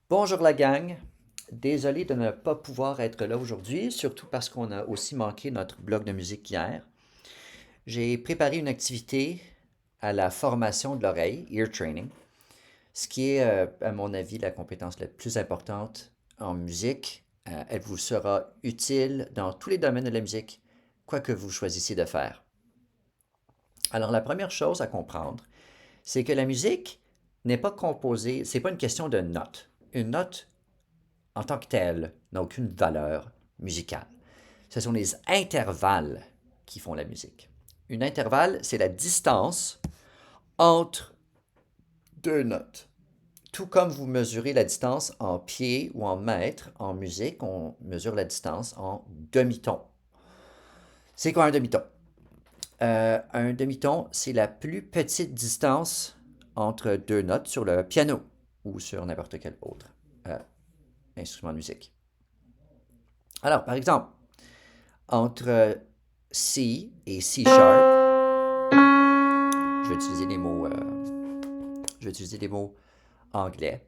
Bonjour la gang. Désolé de ne pas pouvoir être là aujourd'hui, surtout parce qu'on a aussi manqué notre bloc de musique hier. J'ai préparé une activité à la formation de l'oreille, ear training, ce qui est, à mon avis, la compétence la plus importante en musique. Elle vous sera utile dans tous les domaines de la musique, quoi que vous choisissiez de faire. Alors, la première chose à comprendre, c'est que la musique n'est pas composée, c'est pas une question de notes. Une note en tant que telle, n'a aucune valeur musicale. Ce sont les intervalles qui font la musique. Une intervalle, c'est la distance entre deux notes. Tout comme vous mesurez la distance en pieds ou en mètres, en musique, on mesure la distance en demi-ton. C'est quoi un demi-ton? Un demi-ton, c'est la plus petite distance entre deux notes sur le piano ou sur n'importe quel autre euh, instrument de musique. Alors, par exemple, entre C et C sharp, je vais utiliser des mots anglais.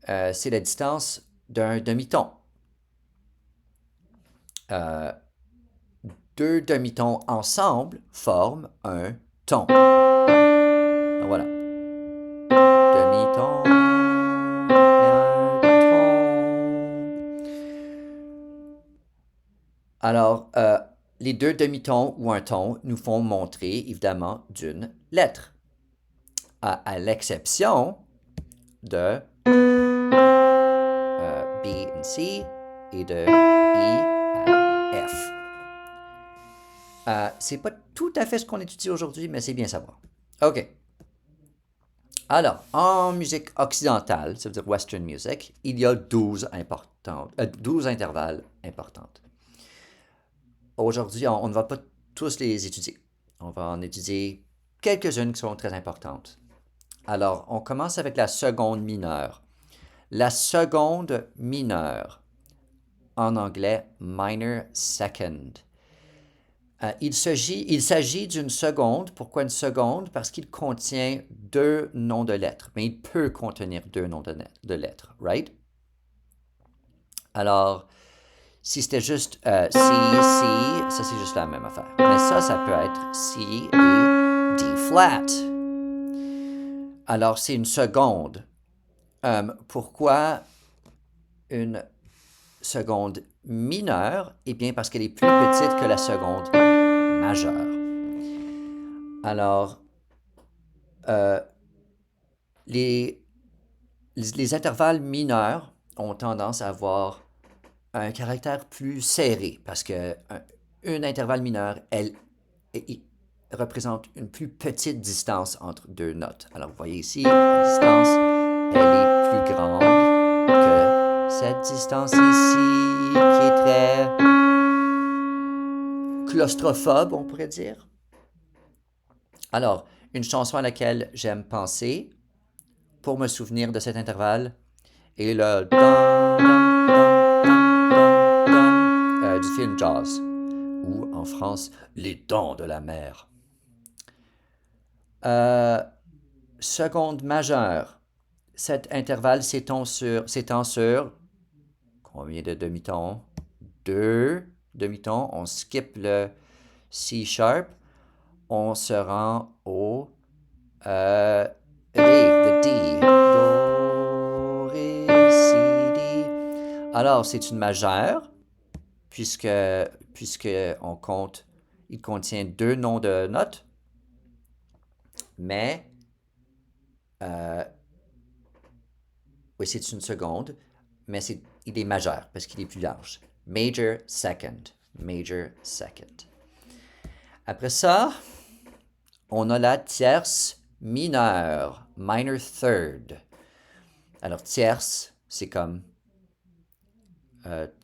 C'est la distance d'un demi-ton. Euh, Deux demi-tons ensemble forment un ton. Donc voilà. Demi-ton et un ton. Alors, les deux demi-tons ou un ton nous font montrer évidemment d'une lettre, à l'exception de B et C et de E à F. C'est pas tout à fait ce qu'on étudie aujourd'hui, mais c'est bien savoir. OK. Alors, en musique occidentale, ça veut dire Western music, il y a 12 intervalles importants. Aujourd'hui, on ne va pas tous les étudier. On va en étudier quelques-unes qui sont très importantes. Alors, on commence avec la seconde mineure. La seconde mineure, en anglais minor second. Il s'agit d'une seconde. Pourquoi une seconde? Parce qu'il contient deux noms de lettres. Mais il peut contenir deux noms de lettres, right? Alors, si c'était juste C, ça c'est juste la même affaire. Mais ça peut être C et D flat. Alors, c'est une seconde. Pourquoi une seconde mineure? Eh bien, parce qu'elle est plus petite que la seconde majeure. Alors, euh, les, les intervalles mineurs ont tendance à avoir un caractère plus serré parce que un intervalle mineur, elle représente une plus petite distance entre deux notes. Alors, vous voyez ici, la distance, elle est plus grande que cette distance ici, qui est très claustrophobe, on pourrait dire. Alors, une chanson à laquelle j'aime penser pour me souvenir de cet intervalle est le du film Jaws, ou en France, Les Dents de la Mer. Euh, Seconde majeure, cet intervalle s'étend sur combien de demi-tons? Deux demi-tons. On skip le C sharp. On se rend au Ré, le D. Do, Ré, Si, D. Alors, c'est une majeure, puisque, puisque on compte, il contient deux noms de notes, mais euh, oui, c'est une seconde, mais il est majeur parce qu'il est plus large. Major second. Major second. Après ça, on a la tierce mineure. Minor third. Alors, tierce, c'est comme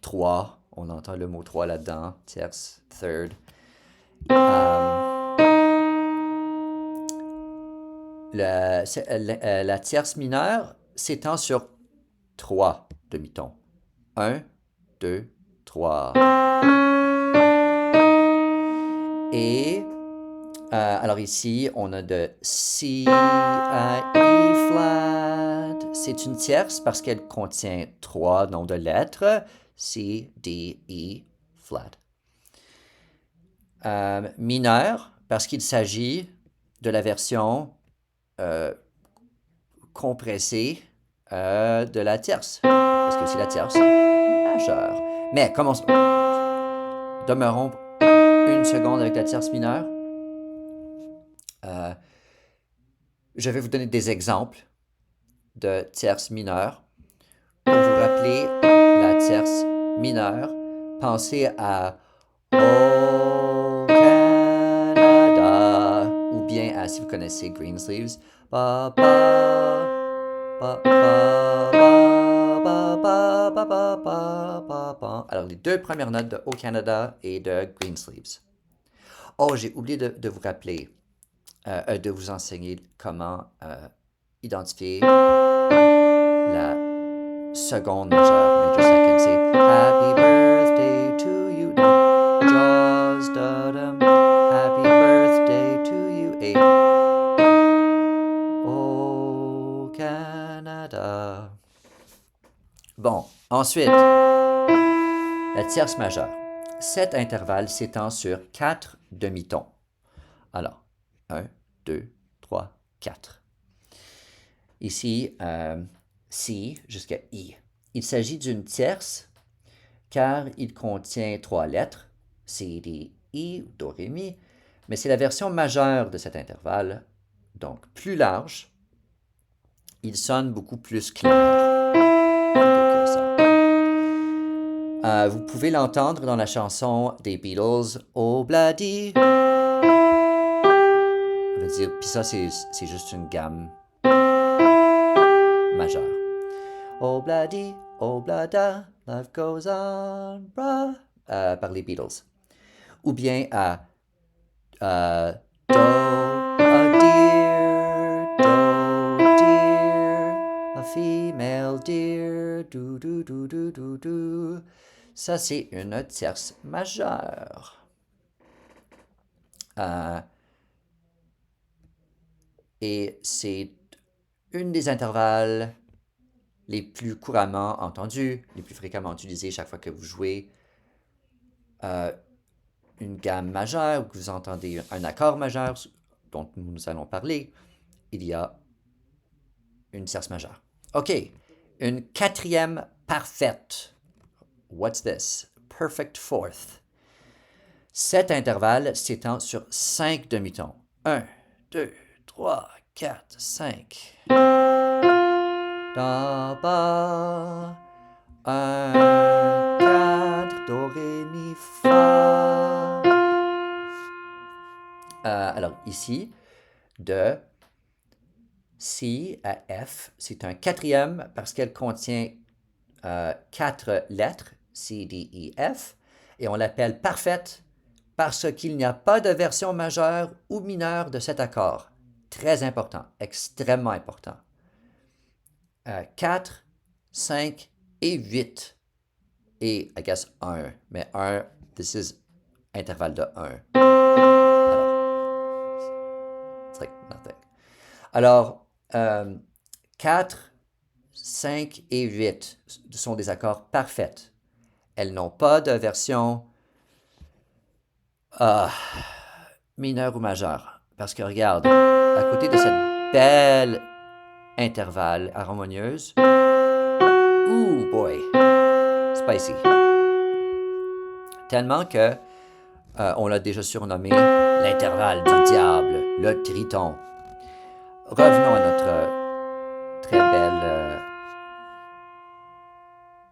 3. On entend le mot 3 là-dedans. Tierce, third. La tierce mineure s'étend sur 3 demi-tons. Un, 2, 3. Et alors ici, on a de C à E flat, c'est une tierce parce qu'elle contient trois noms de lettres, C, D, E, flat. Mineur parce qu'il s'agit de la version compressée de la tierce. Parce que c'est la tierce majeure. Mais commençons. Demeurons une seconde avec la tierce mineure. Je vais vous donner des exemples de tierces mineures. Pour vous rappeler la tierce mineure, pensez à Oh Canada ou bien à, si vous connaissez Greensleeves, ba ba ba ba ba ba ba ba ba ba ba ba. Alors les deux premières notes de Oh Canada et de Greensleeves. Oh, j'ai oublié de vous rappeler, de vous enseigner comment identifier la seconde majeure, major second. C'est Happy birthday to you. Jaws, da-dum. Happy birthday to you. Et Oh Canada. Bon, ensuite, la tierce majeure. Cet intervalle s'étend sur 4 demi-tons. Alors, 1, 2, 3, 4. Ici, C jusqu'à I. Il s'agit d'une tierce car il contient 3 lettres, C, D, I, Do, Ré, Mi, mais c'est la version majeure de cet intervalle, donc plus large. Il sonne beaucoup plus clair que ça. Vous pouvez l'entendre dans la chanson des Beatles, Obladi. On va dire, puis ça, c'est juste une gamme majeure. Obladi, oblada, life goes on, bra, par les Beatles. Ou bien à do, a deer, a female deer, do, do, do, do, do, do. Ça, c'est une tierce majeure. Et c'est une des intervalles les plus couramment entendus, les plus fréquemment utilisés chaque fois que vous jouez une gamme majeure ou que vous entendez un accord majeur dont nous allons parler, il y a une tierce majeure. OK, une quatrième parfaite. What's this? Perfect fourth. Cet intervalle s'étend sur 5 demi-tons. 1, 2, 3, 4, 5. Da, ba, 1, 4, do, ré, mi, fa. Alors ici, de C à F, c'est un quatrième parce qu'elle contient 4 lettres, C, D, E, F, et on l'appelle parfaite parce qu'il n'y a pas de version majeure ou mineure de cet accord. Très important, extrêmement important. 4, 5 et 8. Et, I guess, 1. Mais 1, this is intervalle de 1. Alors, it's like nothing. Alors, 4, 5 et 8 sont des accords parfaits. Elles n'ont pas de version mineure ou majeure. Parce que regarde, à côté de cette belle intervalle harmonieuse, ooh boy, spicy. Tellement que on l'a déjà surnommé l'intervalle du diable, le triton. Revenons à notre très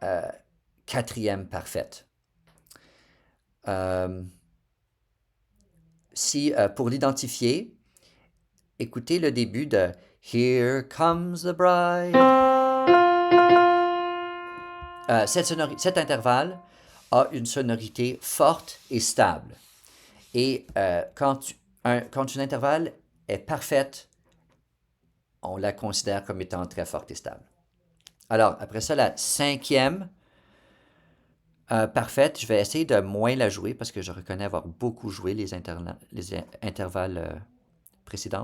belle quatrième parfaite. Pour l'identifier, écoutez le début de Here Comes the Bride. Cet intervalle a une sonorité forte et stable. Et quand une intervalle est parfaite, on la considère comme étant très forte et stable. Alors, après ça, la cinquième parfaite, je vais essayer de moins la jouer parce que je reconnais avoir beaucoup joué les intervalles précédents.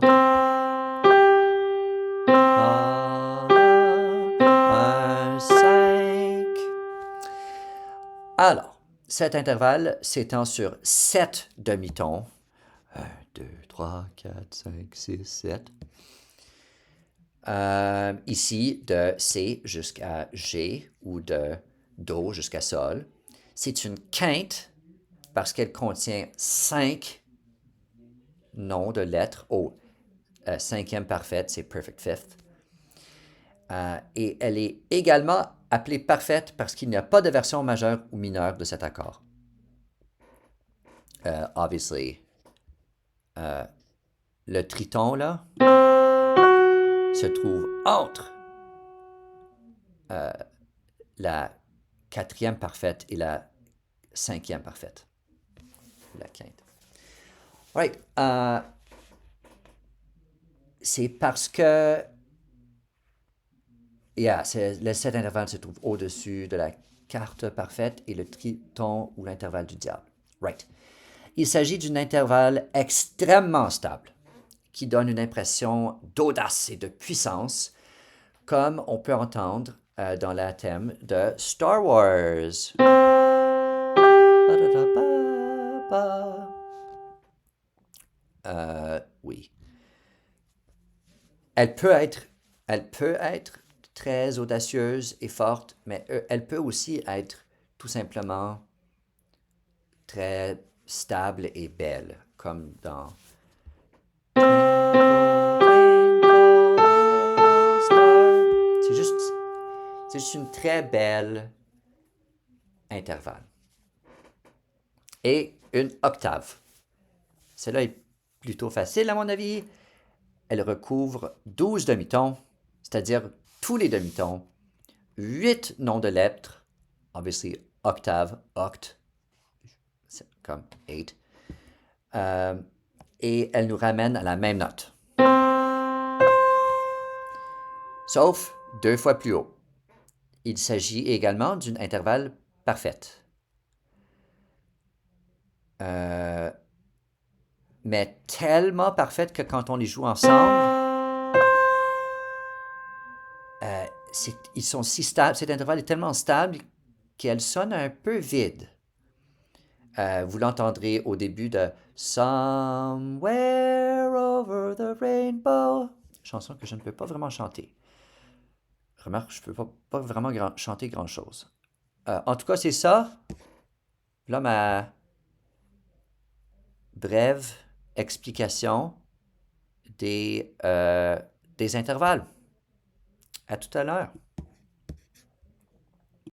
cet intervalle s'étend sur 7 demi-tons. 1, 2, 3, 4, 5, 6, 7. Ici, de C jusqu'à G ou de Do jusqu'à Sol. C'est une quinte parce qu'elle contient 5 noms de lettres. Au cinquième parfaite, c'est perfect fifth. Et elle est également appelée parfaite parce qu'il n'y a pas de version majeure ou mineure de cet accord. Obviously, le triton, là, se trouve entre la quatrième parfaite et la cinquième parfaite. La quinte. Right. C'est parce que cet intervalle se trouve au-dessus de la quarte parfaite et le triton ou l'intervalle du diable. Right. Il s'agit d'un intervalle extrêmement stable qui donne une impression d'audace et de puissance, comme on peut entendre dans le thème de Star Wars. Oui. Elle peut être très audacieuse et forte, mais elle peut aussi être tout simplement très stable et belle, comme dans c'est juste une très belle intervalle. Et une octave. Celle-là est plutôt facile à mon avis. Elle recouvre 12 demi-tons, c'est-à-dire tous les demi-tons, 8 noms de lettres, obviously octave, oct, c'est comme 8, et elle nous ramène à la même note. Sauf 2 fois plus haut. Il s'agit également d'une intervalle parfaite. Mais tellement parfaite que quand on les joue ensemble, ils sont si stables, cet intervalle est tellement stable qu'elle sonne un peu vide. Vous l'entendrez au début de Somewhere over the rainbow, chanson que je ne peux pas vraiment chanter. Remarque, je ne peux pas vraiment chanter grand-chose. En tout cas, c'est ça. Là, ma brève explication des intervalles. À tout à l'heure.